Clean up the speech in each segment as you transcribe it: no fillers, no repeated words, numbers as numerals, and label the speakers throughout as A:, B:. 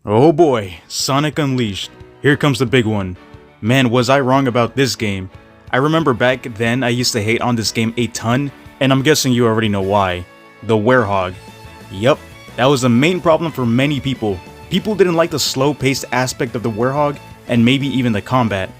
A: Oh boy, Sonic Unleashed. Here comes the big one. Man, was I wrong about this game. I remember back then I used to hate on this game a ton, and I'm guessing you already know why. The Werehog. Yup, that was the main problem for many people. People didn't like the slow-paced aspect of the Werehog, and maybe even the combat.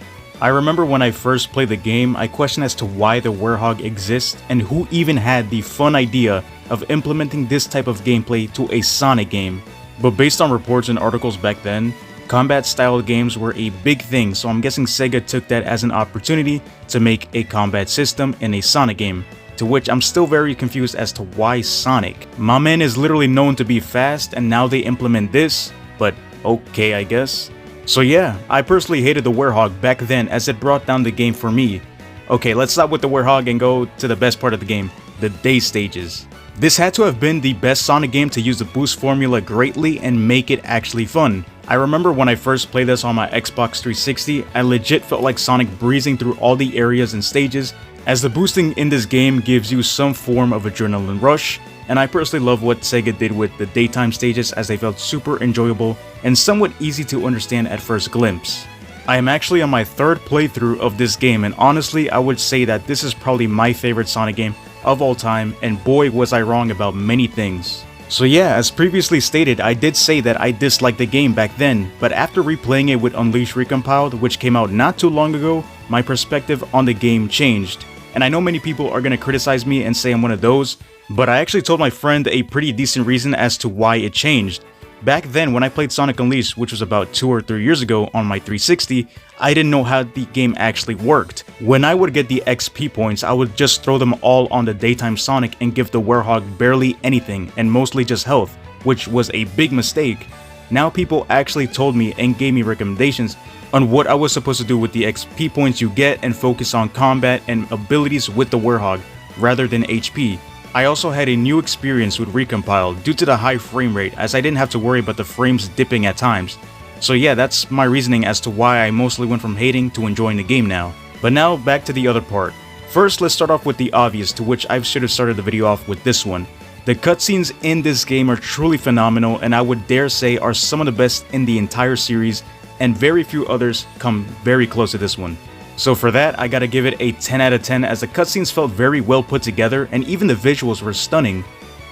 A: I remember when I first played the game, I questioned as to why the Werehog exists, and who even had the fun idea of implementing this type of gameplay to a Sonic game. But based on reports and articles back then, combat-style games were a big thing, so I'm guessing Sega took that as an opportunity to make a combat system in a Sonic game, to which I'm still very confused as to why Sonic. My man is literally known to be fast, and now they implement this, but okay I guess. So yeah, I personally hated the Werehog back then as it brought down the game for me. Okay, let's stop with the Werehog and go to the best part of the game, the day stages. This had to have been the best Sonic game to use the boost formula greatly and make it actually fun. I remember when I first played this on my Xbox 360, I legit felt like Sonic breezing through all the areas and stages, as the boosting in this game gives you some form of adrenaline rush, and I personally love what Sega did with the daytime stages as they felt super enjoyable and somewhat easy to understand at first glimpse. I am actually on my third playthrough of this game, and honestly I would say that this is probably my favorite Sonic game of all time, and boy was I wrong about many things. So yeah, as previously stated, I did say that I disliked the game back then, but after replaying it with Unleashed Recompiled, which came out not too long ago, my perspective on the game changed. And I know many people are gonna criticize me and say I'm one of those, but I actually told my friend a pretty decent reason as to why it changed. Back then, when I played Sonic Unleashed, which was about 2 or 3 years ago on my 360, I didn't know how the game actually worked. When I would get the XP points, I would just throw them all on the daytime Sonic and give the Werehog barely anything, and mostly just health, which was a big mistake. Now people actually told me and gave me recommendations on what I was supposed to do with the XP points you get and focus on combat and abilities with the Werehog, rather than HP. I also had a new experience with Recompile due to the high frame rate, as I didn't have to worry about the frames dipping at times. So yeah, that's my reasoning as to why I mostly went from hating to enjoying the game now. But now back to the other part. First, let's start off with the obvious, to which I should have started the video off with this one. The cutscenes in this game are truly phenomenal, and I would dare say are some of the best in the entire series, and very few others come very close to this one. So for that, I gotta give it a 10 out of 10 as the cutscenes felt very well put together and even the visuals were stunning.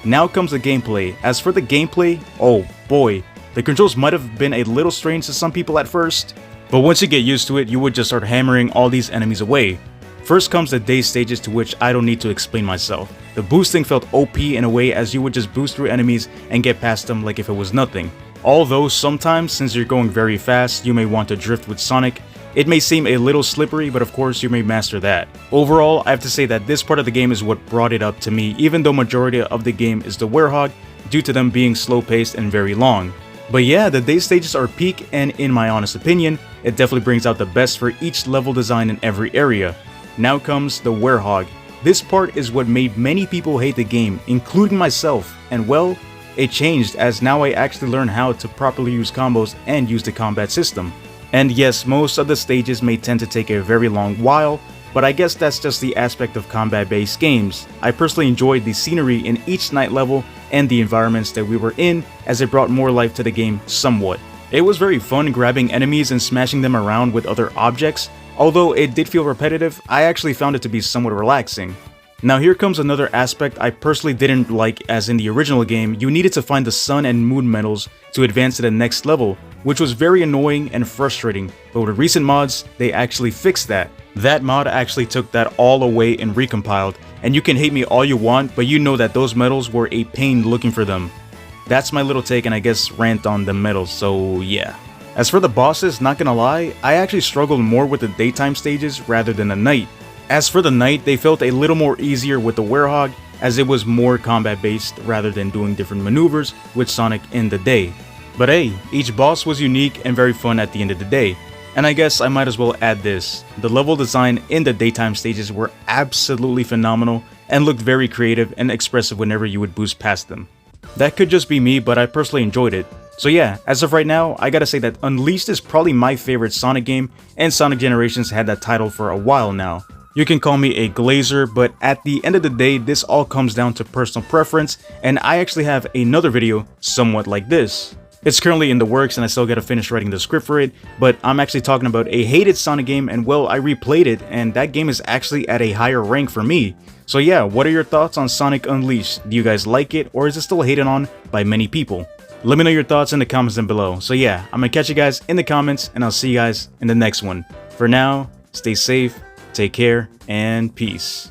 A: Now comes the gameplay. As for the gameplay, oh boy, the controls might have been a little strange to some people at first, but once you get used to it, you would just start hammering all these enemies away. First comes the day stages, to which I don't need to explain myself. The boosting felt OP in a way, as you would just boost through enemies and get past them like if it was nothing. Although sometimes, since you're going very fast, you may want to drift with Sonic. It may seem a little slippery, but of course you may master that. Overall, I have to say that this part of the game is what brought it up to me, even though majority of the game is the Werehog, due to them being slow paced and very long. But yeah, the day stages are peak, and in my honest opinion, it definitely brings out the best for each level design in every area. Now comes the Werehog. This part is what made many people hate the game, including myself, and well, it changed as now I actually learned how to properly use combos and use the combat system. And yes, most of the stages may tend to take a very long while, but I guess that's just the aspect of combat-based games. I personally enjoyed the scenery in each night level and the environments that we were in, as it brought more life to the game somewhat. It was very fun grabbing enemies and smashing them around with other objects. Although it did feel repetitive, I actually found it to be somewhat relaxing. Now here comes another aspect I personally didn't like, as in the original game, you needed to find the sun and moon medals to advance to the next level, which was very annoying and frustrating, but with recent mods, they actually fixed that. That mod actually took that all away and recompiled, and you can hate me all you want, but you know that those medals were a pain looking for them. That's my little take and I guess rant on the medals, so yeah. As for the bosses, not gonna lie, I actually struggled more with the daytime stages rather than the night. As for the night, they felt a little more easier with the Werehog, as it was more combat based rather than doing different maneuvers with Sonic in the day. But hey, each boss was unique and very fun at the end of the day. And I guess I might as well add this. The level design in the daytime stages were absolutely phenomenal and looked very creative and expressive whenever you would boost past them. That could just be me, but I personally enjoyed it. So yeah, as of right now, I gotta say that Unleashed is probably my favorite Sonic game, and Sonic Generations had that title for a while now. You can call me a glazer, but at the end of the day, this all comes down to personal preference, and I actually have another video somewhat like this. It's currently in the works and I still gotta finish writing the script for it, but I'm actually talking about a hated Sonic game, and well, I replayed it and that game is actually at a higher rank for me. So yeah, what are your thoughts on Sonic Unleashed? Do you guys like it, or is it still hated on by many people? Let me know your thoughts in the comments down below. So yeah, I'm gonna catch you guys in the comments and I'll see you guys in the next one. For now, stay safe, take care, and peace.